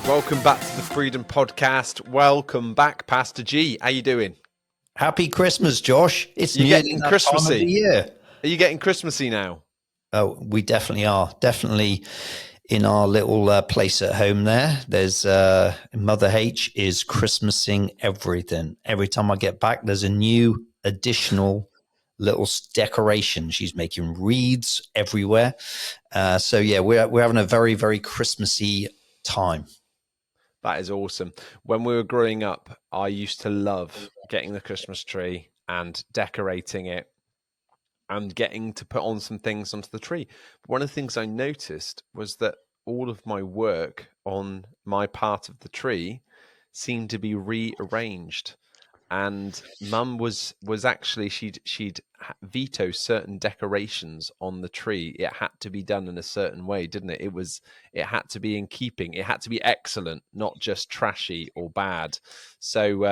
Welcome back to the Freedom Podcast. Welcome back, Pastor G. How you doing? Happy Christmas, Josh. It's You nearly getting that Christmassy? time of the year. Are you getting Christmassy now? Oh, we definitely are. Definitely in our little place at home there. There's Mother H is Christmasing everything. Every time I get back, there's a new additional little decoration. She's making wreaths everywhere. So yeah, we're having a very, very Christmassy time. That is awesome. When we were growing up, I used to love getting the Christmas tree and decorating it and getting to put on some things onto the tree. But one of the things I noticed was that all of my work on my part of the tree seemed to be rearranged. And Mum was actually she'd veto certain decorations on the tree. It had to be done in a certain way, didn't it? It had to be in keeping. It had to be excellent, not just trashy or bad. So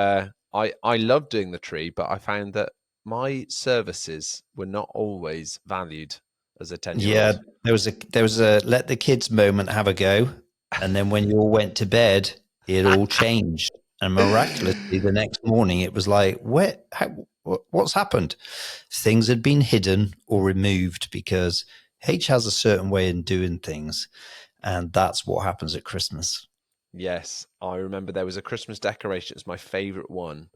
I loved doing the tree, but I found that my services were not always valued as a 10-year-old. Yeah, there was a let the kids moment have a go, and then when you all went to bed, it all changed. And miraculously, the next morning, it was like, what's happened? Things had been hidden or removed because H has a certain way in doing things, and that's what happens at Christmas. Yes, I remember there was a Christmas decoration. It's my favorite one,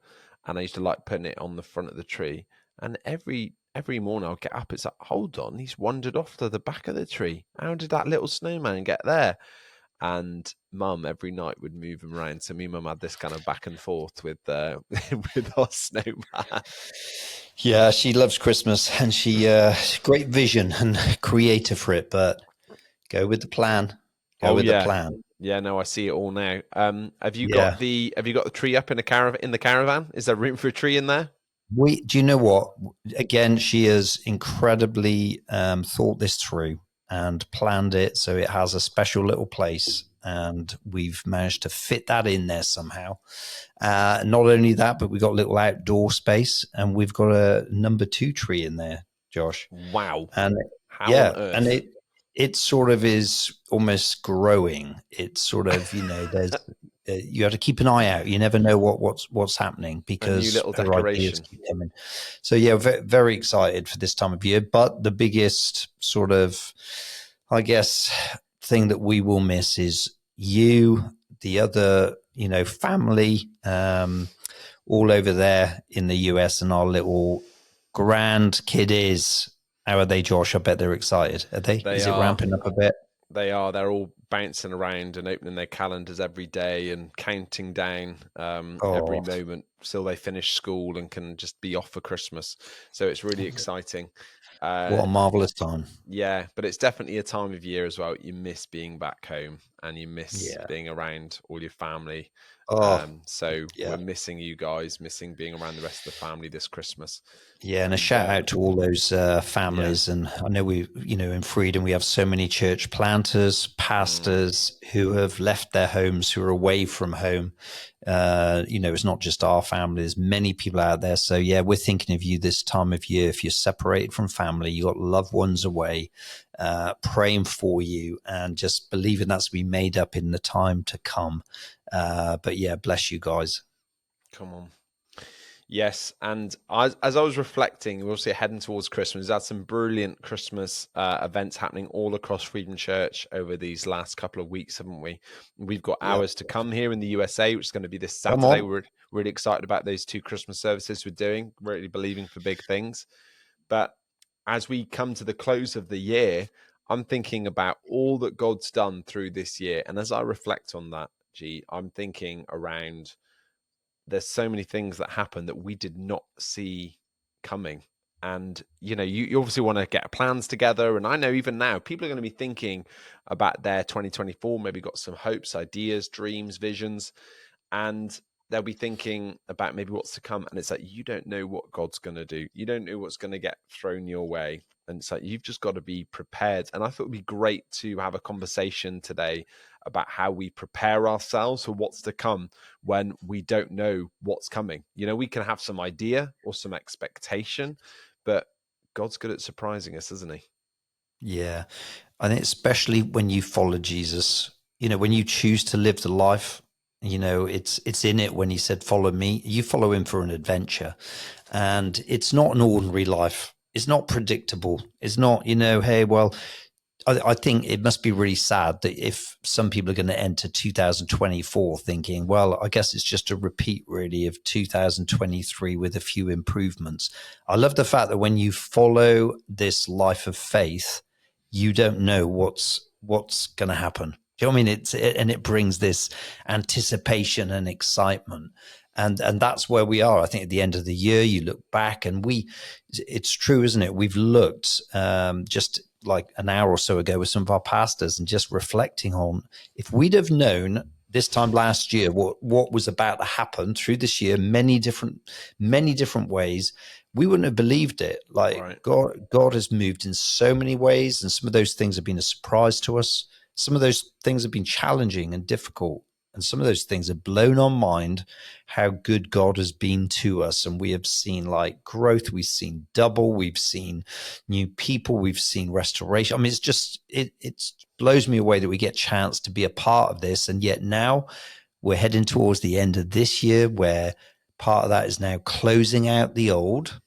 and I used to like putting it on the front of the tree. And every morning I'll get up. It's like, hold on, he's wandered off to the back of the tree. How did that little snowman get there? And Mum every night would move him around. So me and Mum had this kind of back and forth with with our snowman. Yeah, she loves Christmas, and she great vision and creator for it. But go with the plan. Go with the plan. Yeah, no, I see it all now. Have you Yeah. got the tree up in the caravan? Is there room for a tree in there? Do you know what? Again, she has incredibly thought this through and planned it so it has a special little place, and we've managed to fit that in there somehow. Not only that, but we've got a little outdoor space, and we've got a number 2 tree in there, Josh. Wow. And How on earth? and it sort of is almost growing. It's sort of, there's you have to keep an eye out. You never know what's happening because a new little her ideas decoration. keep coming. So yeah, very excited for this time of year. But the biggest sort of, I guess, thing that we will miss is you, the other, family, all over there in the US, and our little grand kiddies. How are they, Josh? I bet they're excited. Are they? Is it ramping up a bit? They are. They're all bouncing around and opening their calendars every day and counting down every moment till they finish school and can just be off for Christmas. So it's really exciting. What a marvelous time. Yeah, but it's definitely a time of year as well. You miss being back home and you miss being around all your family. We're missing you guys, missing being around the rest of the family this Christmas. Yeah, and a shout out to all those families. And I know in Freedom, we have so many church planters, pastors who have left their homes, who are away from home. It's not just our family. There's many people out there. So yeah, we're thinking of you this time of year. If you're separated from family, you got loved ones away, praying for you and just believing that's to be made up in the time to come. But yeah, bless you guys. Come on. Yes, and as I was reflecting, we're obviously heading towards Christmas. We've had some brilliant Christmas events happening all across Freedom Church over these last couple of weeks, haven't we? We've got hours to come here in the USA, which is going to be this Saturday. We're really excited about those 2 Christmas services we're doing, really believing for big things. But as we come to the close of the year, I'm thinking about all that God's done through this year. And as I reflect on that, I'm thinking around there's so many things that happen that we did not see coming. And, you obviously want to get plans together. And I know even now people are going to be thinking about their 2024, maybe got some hopes, ideas, dreams, visions, and they'll be thinking about maybe what's to come. And it's like, you don't know what God's going to do. You don't know what's going to get thrown your way. And it's like, you've just got to be prepared. And I thought it'd be great to have a conversation today about how we prepare ourselves for what's to come when we don't know what's coming. We can have some idea or some expectation, but God's good at surprising us, isn't he? Yeah. And especially when you follow Jesus, when you choose to live the life, it's in it. When he said, follow me, you follow him for an adventure. And it's not an ordinary life. It's not predictable. It's not, hey, well, I think it must be really sad that if some people are going to enter 2024 thinking, well, I guess it's just a repeat really of 2023 with a few improvements. I love the fact that when you follow this life of faith, you don't know what's going to happen. Do you know what I mean? And it brings this anticipation and excitement. And that's where we are. I think at the end of the year, you look back and it's true, isn't it? We've looked just like an hour or so ago with some of our pastors and just reflecting on, if we'd have known this time last year what was about to happen through this year, many different ways, we wouldn't have believed it. Like, right. God has moved in so many ways, and some of those things have been a surprise to us. Some of those things have been challenging and difficult. And some of those things have blown our mind, how good God has been to us. And we have seen like growth. We've seen double. We've seen new people. We've seen restoration. I mean, it's just, it blows me away that we get a chance to be a part of this. And yet now we're heading towards the end of this year, where part of that is now closing out the old,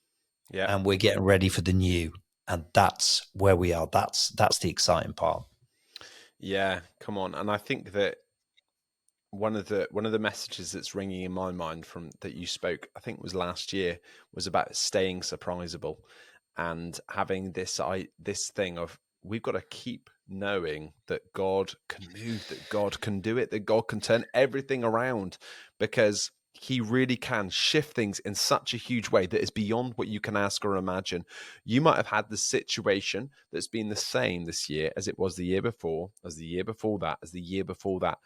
and we're getting ready for the new. And that's where we are. That's the exciting part. Yeah, come on. And I think that one of the messages that's ringing in my mind from that you spoke, I think it was last year, was about staying surprisable and having this thing of, we've got to keep knowing that God can move, that God can do it, that God can turn everything around, because he really can shift things in such a huge way that is beyond what you can ask or imagine. You might have had the situation that's been the same this year as it was the year before, as the year before that, as the year before that.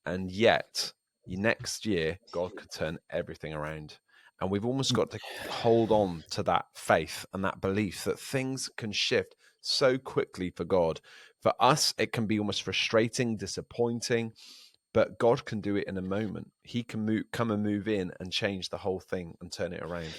And yet, next year, God could turn everything around. And we've almost got to hold on to that faith and that belief that things can shift so quickly for God. For us, it can be almost frustrating, disappointing, but God can do it in a moment. He can come and move in and change the whole thing and turn it around.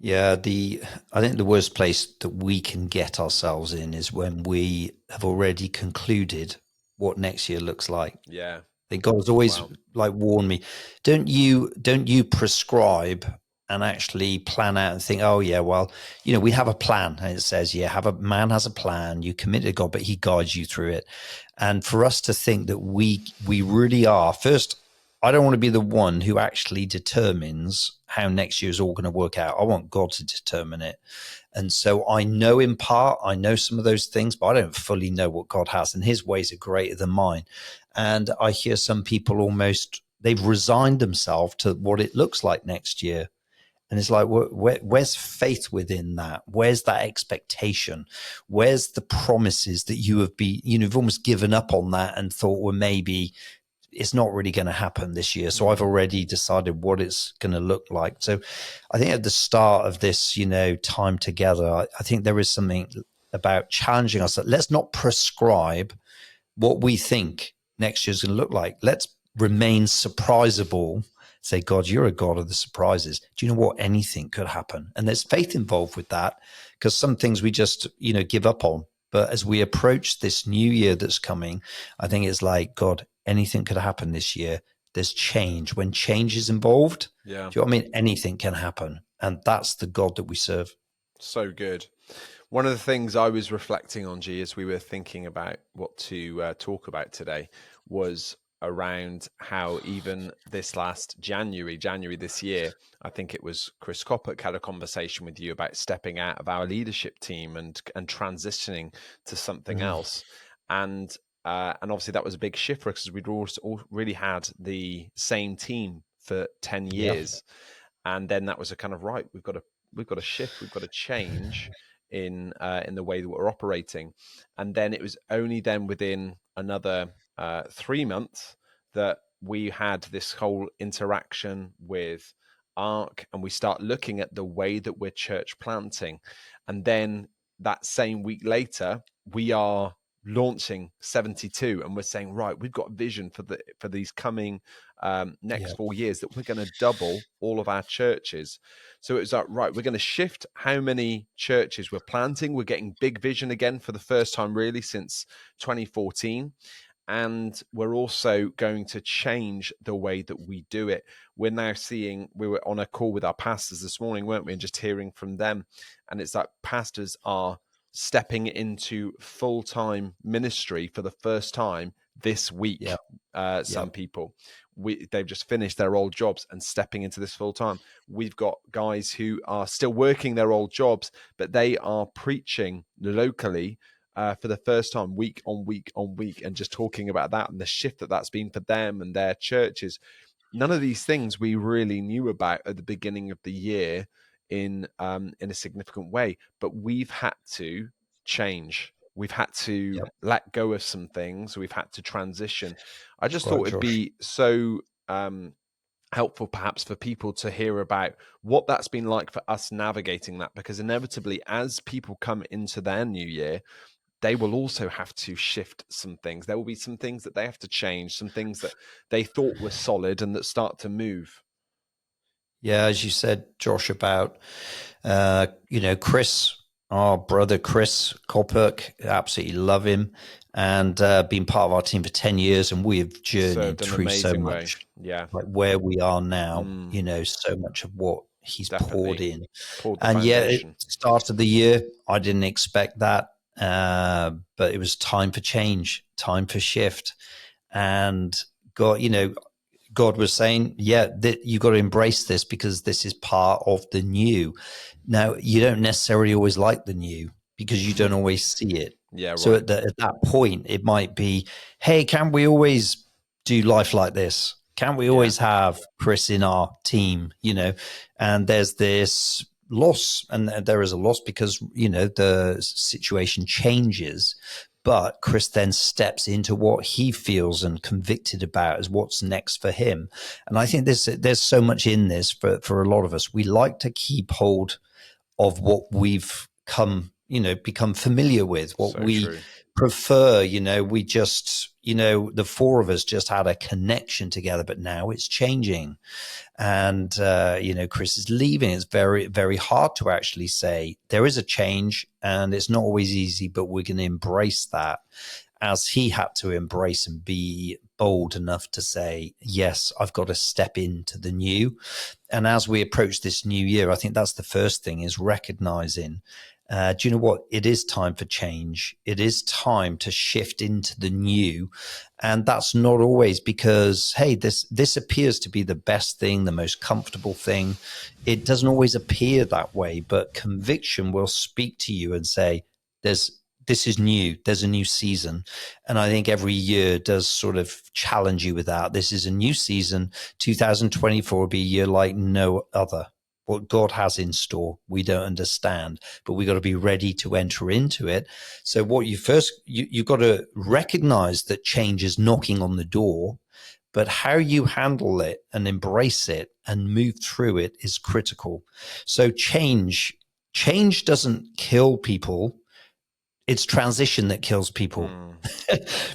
Yeah, I think the worst place that we can get ourselves in is when we have already concluded what next year looks like. Yeah. I think God has always like warned me, don't you prescribe and actually plan out and think, oh yeah, well, we have a plan. And it says, man has a plan, you commit to God, but he guides you through it. And for us to think that we really are, first, I don't want to be the one who actually determines how next year is all going to work out. I want God to determine it. And so I know in part, I know some of those things, but I don't fully know what God has, and his ways are greater than mine. And I hear some people they've resigned themselves to what it looks like next year. And it's like, where's faith within that? Where's that expectation? Where's the promises that you've almost given up on that and thought, well, maybe it's not really going to happen this year. So I've already decided what it's going to look like. So I think at the start of this, time together, I think there is something about challenging us that let's not prescribe what we think next year's going to look like. Let's remain surprisable. Say, God, you're a God of the surprises. Do you know what? Anything could happen. And there's faith involved with that, because some things we just, give up on. But as we approach this new year that's coming, I think it's like, God, anything could happen this year. There's change. When change is involved, do you know what I mean? Anything can happen. And that's the God that we serve. So good. One of the things I was reflecting on, G, as we were thinking about what to talk about today, was around how even this last January this year, I think it was Chris Coppock had a conversation with you about stepping out of our leadership team and transitioning to something else. And obviously that was a big shift for us, because we'd all really had the same team for 10 years. Yeah. And then that was a kind of, right, we've got to shift, we've got to change in the way that we're operating. And then it was only then within another 3 months that we had this whole interaction with ARC, and we start looking at the way that we're church planting. And then that same week later, we are launching 72, and we're saying, right, we've got a vision for these coming next 4 years that we're going to double all of our churches. So it was like, right, we're going to shift how many churches we're planting. We're getting big vision again for the first time really since 2014. and we're also going to change the way that we do it. We're now seeing, we were on a call with our pastors this morning, weren't we, and just hearing from them, and it's like pastors are stepping into full-time ministry for the first time this week. Some people, they've just finished their old jobs and stepping into this full-time. We've got guys who are still working their old jobs, but they are preaching locally for the first time, week on week on week, and just talking about that and the shift that that's been for them and their churches. None of these things we really knew about at the beginning of the year in a significant way, but we've had to change. We've had to let go of some things. We've had to transition. I just thought it'd be so helpful perhaps for people to hear about what that's been like for us navigating that, because inevitably as people come into their new year, they will also have to shift some things. There will be some things that they have to change, some things that they thought were solid and that start to move. Yeah, as you said, Josh, about, Chris, our brother Chris Kolperk, absolutely love him, and been part of our team for 10 years, and we have journeyed through so much. Yeah. Like where we are now, so much of what he's poured in. And yeah, at the start of the year, I didn't expect that. But it was time for change, time for shift. And God was saying, you got to embrace this because this is part of the new. Now, you don't necessarily always like the new because you don't always see it. Yeah. Right. So at that point, it might be, hey, can we always do life like this? Can we always have Chris in our team, and there's this loss, and there is a loss because, the situation changes, but Chris then steps into what he feels and convicted about as what's next for him. And I think there's so much in this for a lot of us. We like to keep hold of what we've become familiar with, what we prefer. We just, the four of us just had a connection together, but now it's changing. And, Chris is leaving. It's very, very hard to actually say there is a change, and it's not always easy, but we're going to embrace that, as he had to embrace and be bold enough to say, yes, I've got to step into the new. And as we approach this new year, I think that's the first thing, is recognizing, do you know what? It is time for change. It is time to shift into the new. And that's not always because, hey, this appears to be the best thing, the most comfortable thing. It doesn't always appear that way, but conviction will speak to you and say, this is new. There's a new season. And I think every year does sort of challenge you with that. This is a new season. 2024 will be a year like no other. What God has in store, we don't understand, but we got to be ready to enter into it. So what you've got to recognize that change is knocking on the door, but how you handle it and embrace it and move through it is critical. So change doesn't kill people. It's transition that kills people.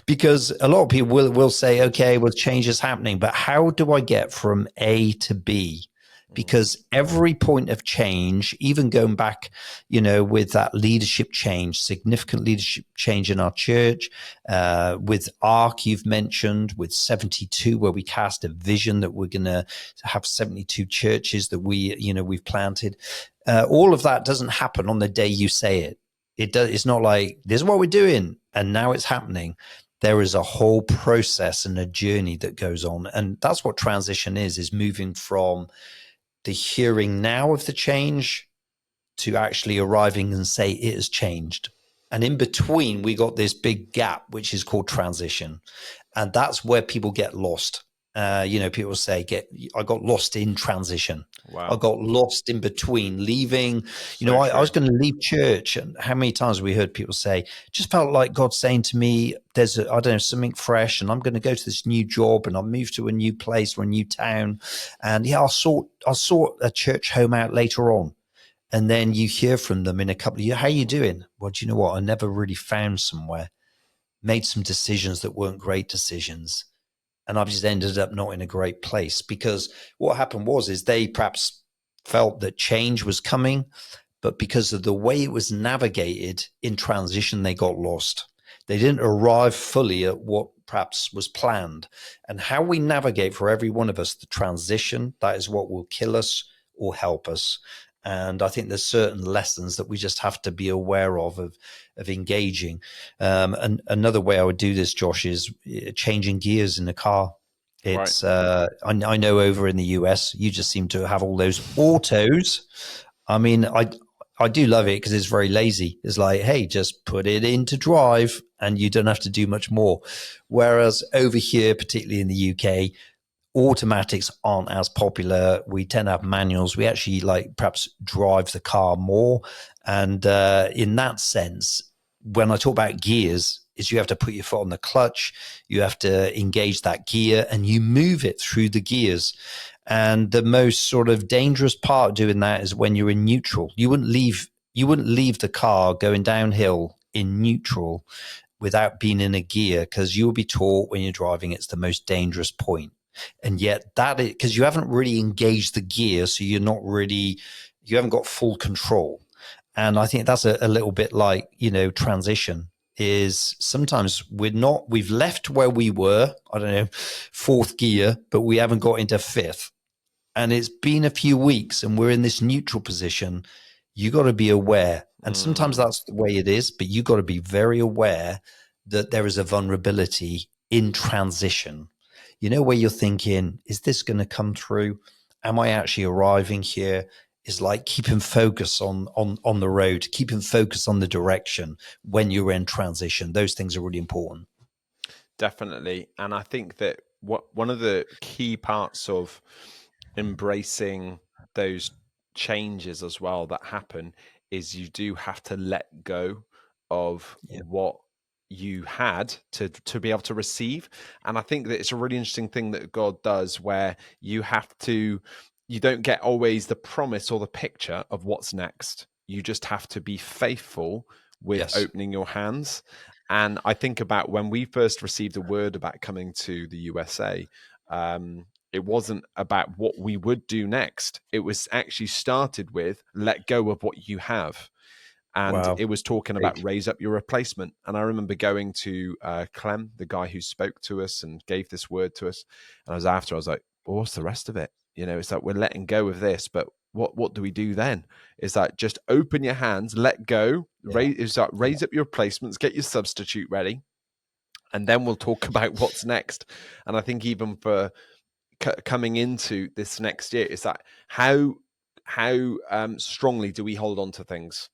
Because a lot of people will say, okay, well, change is happening, but how do I get from A to B? Because every point of change, even going back, with that leadership change, significant leadership change in our church, with ARC, you've mentioned, with 72, where we cast a vision that we're going to have 72 churches that we've planted. All of that doesn't happen on the day you say it. It's not like, this is what we're doing, and now it's happening. There is a whole process and a journey that goes on. And that's what transition is moving from the hearing now of the change to actually arriving and say it has changed. And in between, we got this big gap, which is called transition. And that's where people get lost. People say, I got lost in transition. Wow. I got lost in between leaving. I was going to leave church. And how many times have we heard people say, just felt like God saying to me, there's something fresh, and I'm going to go to this new job, and I'll move to a new place or a new town. And I'll sort a church home out later on. And then you hear from them in a couple of years, how are you doing? Well, do you know what? I never really found somewhere, made some decisions that weren't great decisions. And I've just ended up not in a great place, because what happened is they perhaps felt that change was coming, but because of the way it was navigated in transition, they got lost. They didn't arrive fully at what perhaps was planned. And how we navigate for every one of us the transition, that is what will kill us or help us. And I think there's certain lessons that we just have to be aware of engaging. And another way I would do this, Josh, is changing gears in the car. It's I know over in the US, you just seem to have all those autos. I mean, I do love it because it's very lazy. It's like, hey, just put it into drive and you don't have to do much more. Whereas over here, particularly in the UK, automatics aren't as popular. We tend to have manuals. We actually like perhaps drive the car more. And in that sense, when I talk about gears, is you have to put your foot on the clutch, you have to engage that gear and you move it through the gears. And the most sort of dangerous part of doing that is when you're in neutral. You wouldn't leave the car going downhill in neutral without being in a gear, because you'll be taught when you're driving it's the most dangerous point. And yet that is because you haven't really engaged the gear, so you haven't got full control. And I think that's a little bit like, transition is sometimes we've left where we were, I don't know, fourth gear, but we haven't got into fifth. And it's been a few weeks and we're in this neutral position. You got to be aware. And sometimes that's the way it is, but you got to be very aware that there is a vulnerability in transition. Where you're thinking, is this going to come through? Am I actually arriving here? Is like keeping focus on the road, keeping focus on the direction when you're in transition. Those things are really important. Definitely. And I think that one of the key parts of embracing those changes as well that happen is you do have to let go of what you had to be able to receive. And I think that it's a really interesting thing that God does, where you don't get always the promise or the picture of what's next. You just have to be faithful with opening your hands. And I think about when we first received a word about coming to the USA, it wasn't about what we would do next. It was actually started with let go of what you have. And it was talking about raise up your replacement. And I remember going to Clem, the guy who spoke to us and gave this word to us. And I was like, well, what's the rest of it? It's like we're letting go of this, but what do we do then? It's like just open your hands, let go, raise up your replacements, get your substitute ready, and then we'll talk about what's next. And I think even for coming into this next year, it's like how strongly do we hold on to things?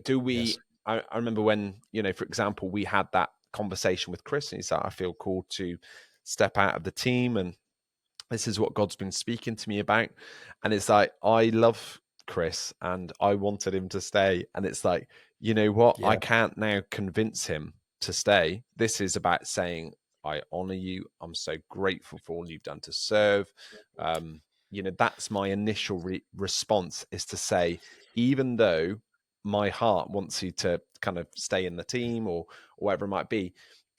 Do we? Yes. I remember when for example, we had that conversation with Chris, and he said, "I feel called to step out of the team, and this is what God's been speaking to me about." And it's like I love Chris, and I wanted him to stay, and it's like what? I can't now convince him to stay. This is about saying, I honor you. I'm so grateful for all you've done to serve. That's my initial response, is to say, even though my heart wants you to kind of stay in the team or whatever it might be,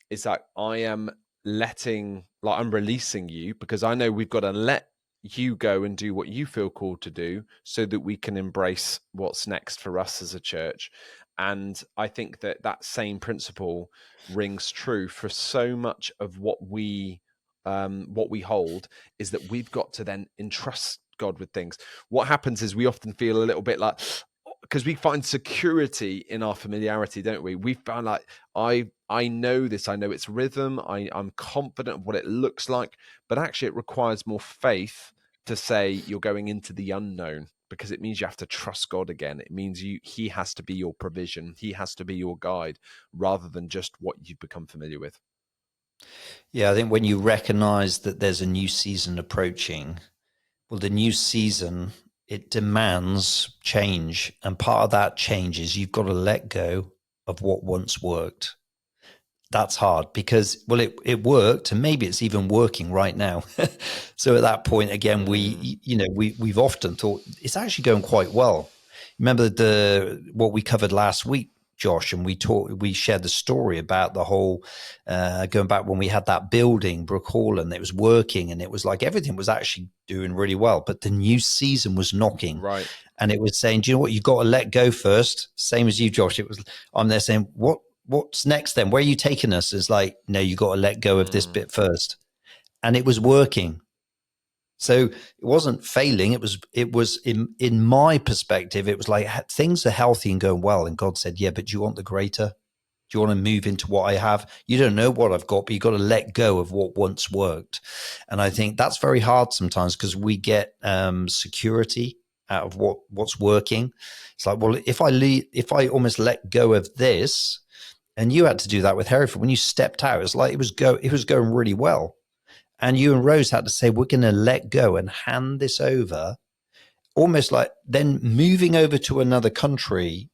it's like I am I'm releasing you, because I know we've got to let you go and do what you feel called to do so that we can embrace what's next for us as a church. And I think that same principle rings true for so much of what we hold, is that we've got to then entrust God with things. What happens is we often feel a little bit like, because we find security in our familiarity, don't we? We found like, I know this, I know its rhythm, I'm confident of what it looks like, but actually it requires more faith to say you're going into the unknown, because it means you have to trust God again. It means he has to be your provision. He has to be your guide, rather than just what you've become familiar with. Yeah, I think when you recognize that there's a new season approaching, well, the new season, it demands change. And part of that change is you've got to let go of what once worked. That's hard because, well, it worked, and maybe it's even working right now. So at that point, again, we've often thought it's actually going quite well. Remember what we covered last week, Josh, and we shared the story about the whole going back when we had that building, Brook Hall, and it was working, and it was like everything was actually doing really well, but the new season was knocking, right? And it was saying, do you know what, you've got to let go first. Same as you, Josh. I'm there saying, what what's next then? Where are you taking us? Is like, no, you got to let go of this Mm, bit first. And it was working. So it wasn't failing. It was in my perspective, it was like things are healthy and going well. And God said, yeah, but do you want the greater? Do you want to move into what I have? You don't know what I've got, but you've got to let go of what once worked. And I think that's very hard sometimes because we get security out of what's working. It's like, well, if I almost let go of this, and you had to do that with Hereford when you stepped out, it's like it was going really well. And you and Rose had to say, we're going to let go and hand this over, almost like then moving over to another country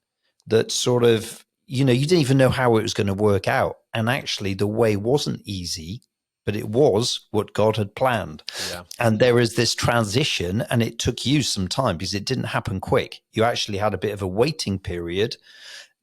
that sort of, you didn't even know how it was going to work out. And actually, the way wasn't easy, but it was what God had planned. yeah. And there is this transition, and it took you some time because it didn't happen quick. You actually had a bit of a waiting period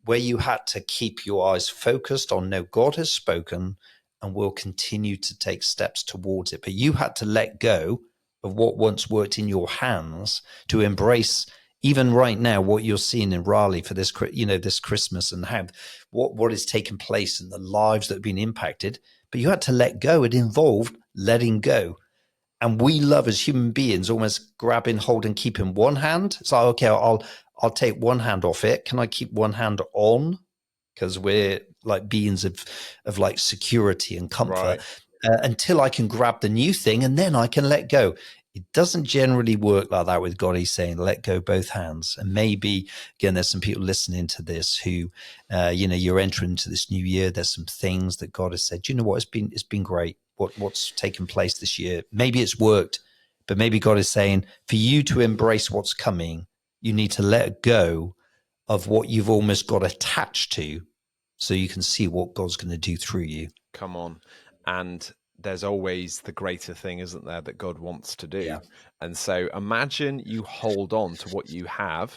where you had to keep your eyes focused on, no, God has spoken and will continue to take steps towards it. But you had to let go of what once worked in your hands to embrace, even right now, what you're seeing in Raleigh for this, this Christmas, and how what is taking place and the lives that have been impacted. But you had to let go. It involved letting go. And we love as human beings almost grabbing, holding, keeping one hand. It's like, okay, I'll take one hand off it. Can I keep one hand on? Because we're like beings of like security and comfort Right. until I can grab the new thing and then I can let go. It doesn't generally work like that with God. He's saying, let go both hands. And maybe, again, there's some people listening to this who, you're entering into this new year. There's some things that God has said, you know what, it's been great. What's taken place this year. Maybe it's worked, but maybe God is saying for you to embrace what's coming, you need to let go of what you've almost got attached to so you can see what God's going to do through you. Come on. And there's always the greater thing, isn't there, that God wants to do? Yeah. And so imagine you hold on to what you have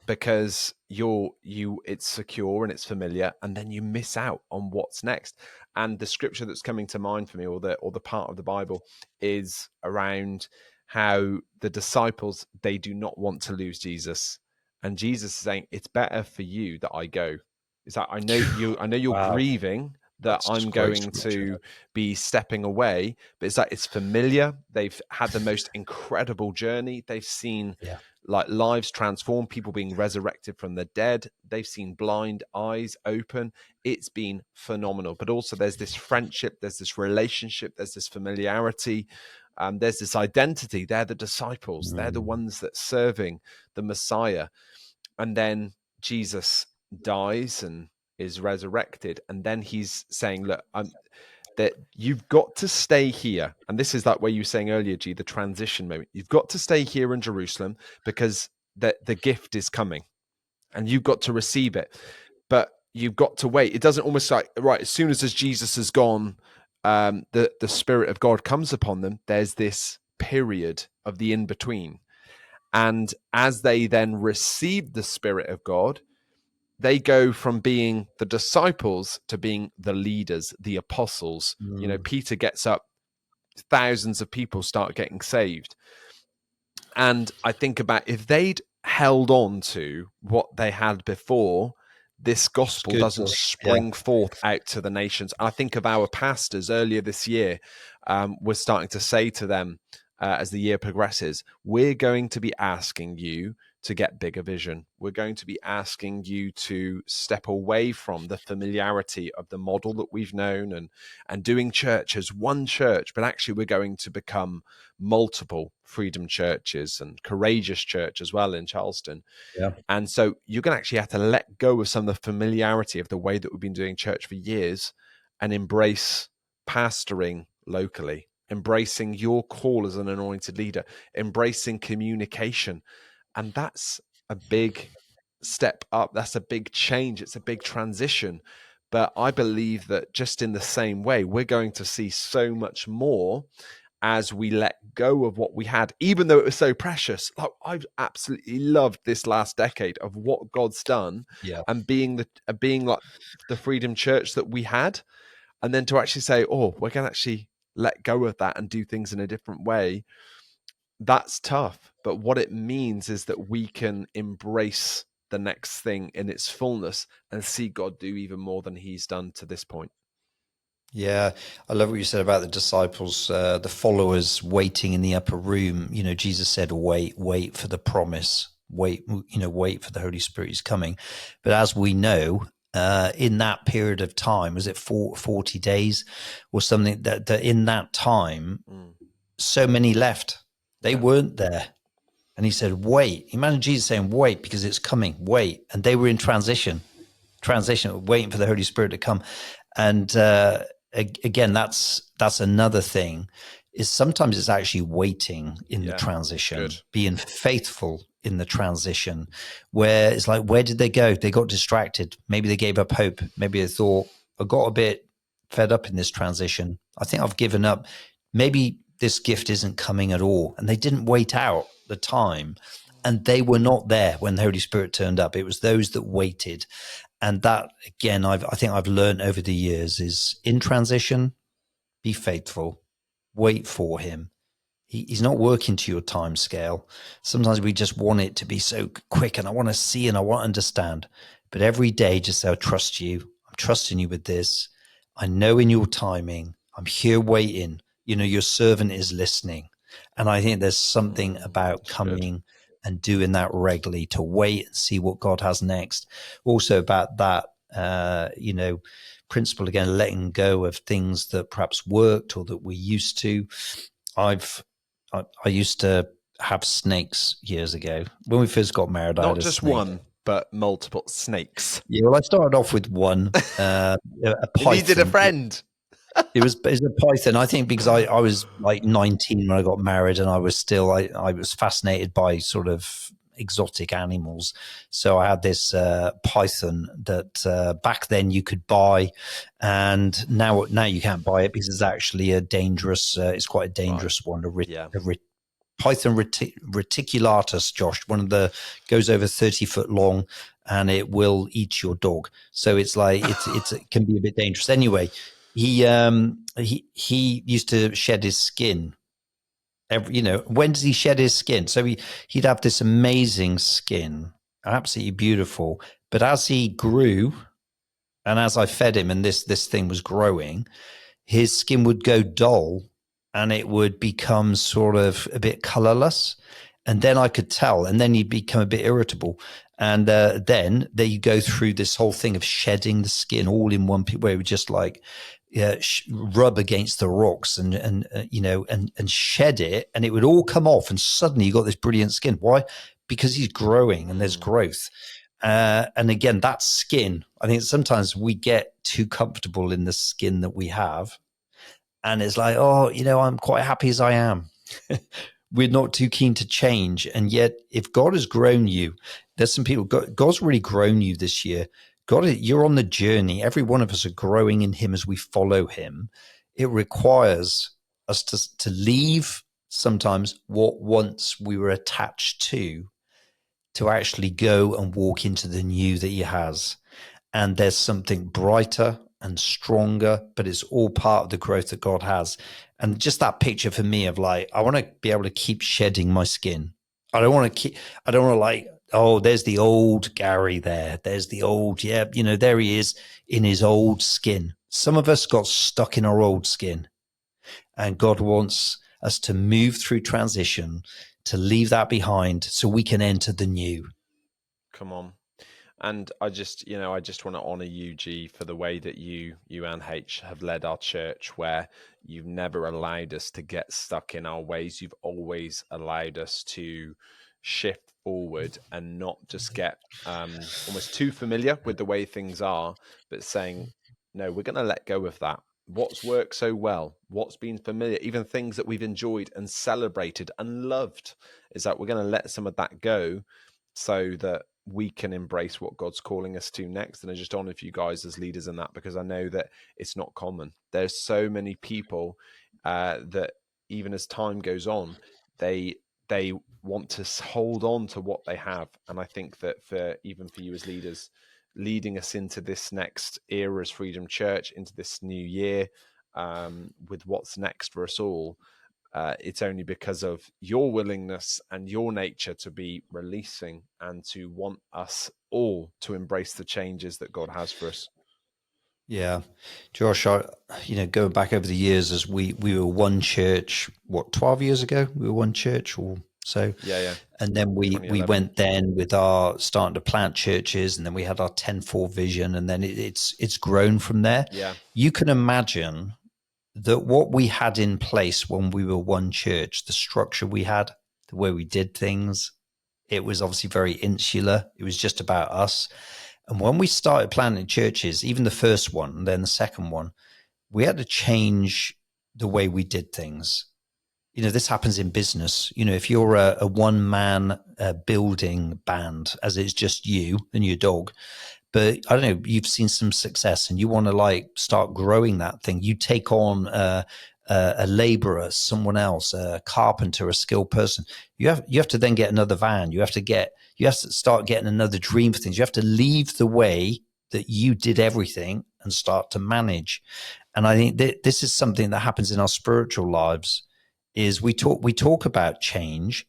because it's secure and it's familiar, and then you miss out on what's next. And the scripture that's coming to mind for me, or the part of the Bible, is around how the disciples, they do not want to lose Jesus. And Jesus is saying, it's better for you that I go. It's like, I know you're Wow. grieving that That's I'm great going scripture. to be stepping away, but it's like, it's familiar. They've had the most incredible journey. They've seen Yeah. like lives transformed, people being resurrected from the dead. They've seen blind eyes open. It's been phenomenal. But also there's this friendship, there's this relationship, there's this familiarity, there's this identity. They're the disciples. They're the ones that's serving the Messiah. And then Jesus dies and is resurrected. And then he's saying, look, that you've got to stay here. And this is like where you were saying earlier, G, the transition moment. You've got to stay here in Jerusalem because the gift is coming and you've got to receive it. But you've got to wait. It doesn't almost like, right, as soon as Jesus has gone, the Spirit of God comes upon them. There's this period of the in-between. And as they then receive the Spirit of God, they go from being the disciples to being the leaders, the apostles. Peter gets up, thousands of people start getting saved. And I think about if they'd held on to what they had before, this gospel doesn't spring forth out to the nations. I think of our pastors earlier this year. We're starting to say to them as the year progresses, we're going to be asking you to get bigger vision. We're going to be asking you to step away from the familiarity of the model that we've known and doing church as one church, but actually we're going to become multiple Freedom churches and Courageous Church as well in Charleston. Yeah. And so you're going to actually have to let go of some of the familiarity of the way that we've been doing church for years and embrace pastoring locally, embracing your call as an anointed leader, embracing communication. And that's a big step up. That's a big change. It's a big transition. But I believe that just in the same way, we're going to see so much more as we let go of what we had, even though it was so precious. Like, I've absolutely loved this last decade of what God's done, and being like the Freedom Church that we had, and then to actually say, oh, we're going to actually let go of that and do things in a different way. That's tough. But what it means is that we can embrace the next thing in its fullness and see God do even more than he's done to this point. Yeah, I love what you said about the disciples, the followers waiting in the upper room. You know, Jesus said, wait for the promise, wait for the Holy Spirit is coming. But as we know, in that period of time, was it 40 days or something, that in that time, so many left. They weren't there. And he said, wait. Imagine Jesus saying, wait, because it's coming, wait. And they were in transition, waiting for the Holy Spirit to come. And again, that's another thing, is sometimes it's actually waiting in the transition, being faithful in the transition, where it's like, where did they go? They got distracted. Maybe they gave up hope. Maybe they thought, I got a bit fed up in this transition. I think I've given up. Maybe this gift isn't coming at all. And they didn't wait out the time. And they were not there when the Holy Spirit turned up. It was those that waited. And that, again, I think I've learned over the years is in transition, be faithful, wait for him. He's not working to your time scale. Sometimes we just want it to be so quick, and I want to see and I want to understand. But every day, just say, I trust you. I'm trusting you with this. I know in your timing, I'm here waiting. You know, your servant is listening. And I think there's something about coming and doing that regularly, to wait and see what God has next. Also about that, principle, again, letting go of things that perhaps worked or that we used to. I used to have snakes years ago. When we first got married, not I had just snake. one, but multiple snakes. Yeah, well, I started off with one, a python. You needed a friend. It was a python. I think because I was like 19 when I got married, and I was still I was fascinated by sort of exotic animals. So I had this python that back then you could buy, and now you can't buy it because it's actually a dangerous. It's quite a dangerous one. Python reticulatus, Josh. One of the goes over 30 foot long, and it will eat your dog. So it's like it can be a bit dangerous. Anyway, he used to shed his skin. When does he shed his skin? So he'd have this amazing skin, absolutely beautiful. But as he grew, and as I fed him, and this thing was growing, his skin would go dull, and it would become sort of a bit colorless. And then I could tell, and then he'd become a bit irritable. And then you go through this whole thing of shedding the skin all in one piece, where it would just like rub against the rocks and shed it, and it would all come off, and suddenly you got this brilliant skin. Why? Because he's growing and there's growth. And again, that skin, I think sometimes we get too comfortable in the skin that we have. And it's like, I'm quite happy as I am. We're not too keen to change. And yet, if God has grown you, there's some people, God's really grown you this year. God, you're on the journey. Every one of us are growing in him as we follow him. It requires us to leave sometimes what once we were attached to actually go and walk into the new that he has. And there's something brighter and stronger, but it's all part of the growth that God has. And just that picture for me of like, I want to be able to keep shedding my skin. I don't want to like, oh, there's the old Gary there. There's the old, there he is in his old skin. Some of us got stuck in our old skin, and God wants us to move through transition, to leave that behind so we can enter the new. Come on. And I just want to honor you, G, for the way that you and H have led our church, where you've never allowed us to get stuck in our ways. You've always allowed us to shift forward and not just get almost too familiar with the way things are, but saying, no, we're going to let go of that. What's worked so well, what's been familiar, even things that we've enjoyed and celebrated and loved, is that we're going to let some of that go so that we can embrace what God's calling us to next. And I just honor you guys as leaders in that, because I know that it's not common. There's so many people that even as time goes on, they want to hold on to what they have. And I think that for you as leaders, leading us into this next era as Freedom Church, into this new year, with what's next for us all, it's only because of your willingness and your nature to be releasing and to want us all to embrace the changes that God has for us. Yeah, Josh, going back over the years, as we were one church, 12 years ago, we were one church or so. Yeah. And then we went then with our starting to plant churches, and then we had our 10-4 vision, and then it's grown from there. Yeah. You can imagine that what we had in place when we were one church, the structure we had, the way we did things, it was obviously very insular. It was just about us. And when we started planting churches, even the first one and then the second one, we had to change the way we did things. This happens in business. If you're a one-man building band, as it's just you and your dog, but I don't know, you've seen some success and you want to start growing that thing. You take on a laborer, someone else, a carpenter, a skilled person. You have to then get another van. You have to start getting another dream for things. You have to leave the way that you did everything and start to manage. And I think this is something that happens in our spiritual lives. Is we talk about change,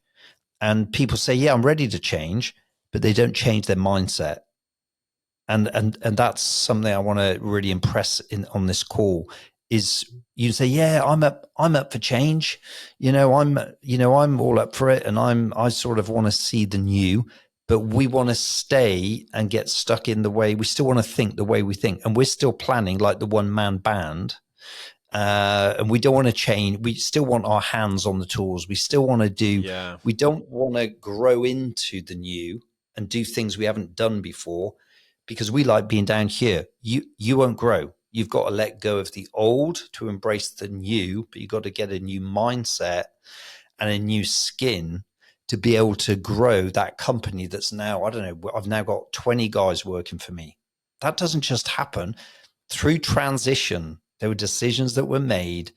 and people say, "Yeah, I'm ready to change," but they don't change their mindset. And that's something I want to really impress on this call. Is you say, "Yeah, I'm up for change. I'm all up for it, and I sort of want to see the new." But we want to stay and get stuck in the way. We still want to think the way we think, and we're still planning like the one-man band. And we don't want to change. We still want our hands on the tools. We still want to do. Yeah. We don't want to grow into the new and do things we haven't done before, because we like being down here. You won't grow. You've got to let go of the old to embrace the new, but you've got to get a new mindset and a new skin to be able to grow that company that's now, I don't know, I've now got 20 guys working for me. That doesn't just happen. Through transition, there were decisions that were made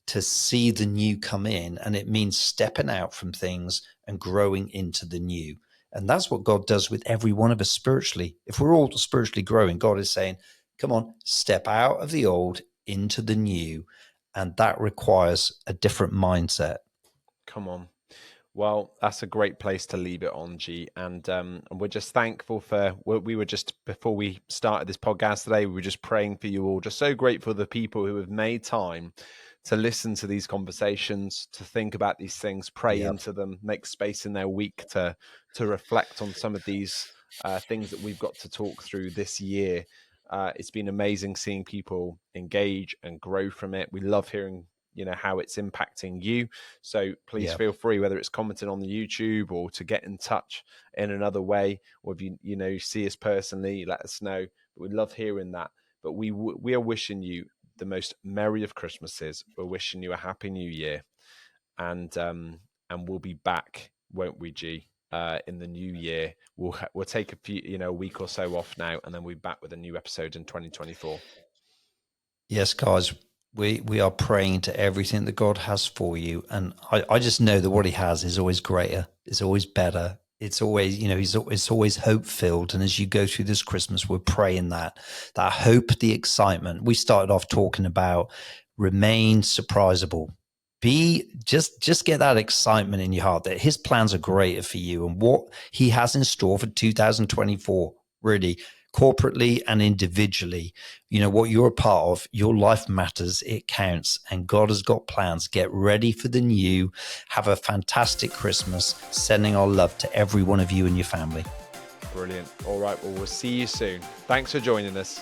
to see the new come in, and it means stepping out from things and growing into the new. And that's what God does with every one of us spiritually. If we're all spiritually growing, God is saying, come on, step out of the old into the new. And that requires a different mindset. Come on. Well, that's a great place to leave it on, G. And we're just thankful for, we were just, before we started this podcast today, we were just praying for you all. Just so grateful for the people who have made time to listen to these conversations, to think about these things, pray into them, make space in their week to reflect on some of these things that we've got to talk through this year. It's been amazing seeing people engage and grow from it. We love hearing how it's impacting you. So please feel free, whether it's commenting on the YouTube or to get in touch in another way, or if you see us personally, let us know. But we love hearing that. But we are wishing you the most merry of Christmases. We're wishing you a happy new year, and we'll be back, won't we, G? In the new year, we'll take a week or so off now, and then we'll be back with a new episode in 2024. Yes, guys. We are praying to everything that God has for you. And I just know that what he has is always greater. It's always better. It's always, it's always hope-filled. And as you go through this Christmas, we're praying that hope, the excitement. We started off talking about remain surprisable. Just get that excitement in your heart that his plans are greater for you and what he has in store for 2024, really. Corporately and individually, what you're a part of, your life matters, it counts, and God has got plans. Get ready for the new. Have a fantastic Christmas. Sending our love to every one of you and your family. Brilliant. All right, well, we'll see you soon. Thanks for joining us.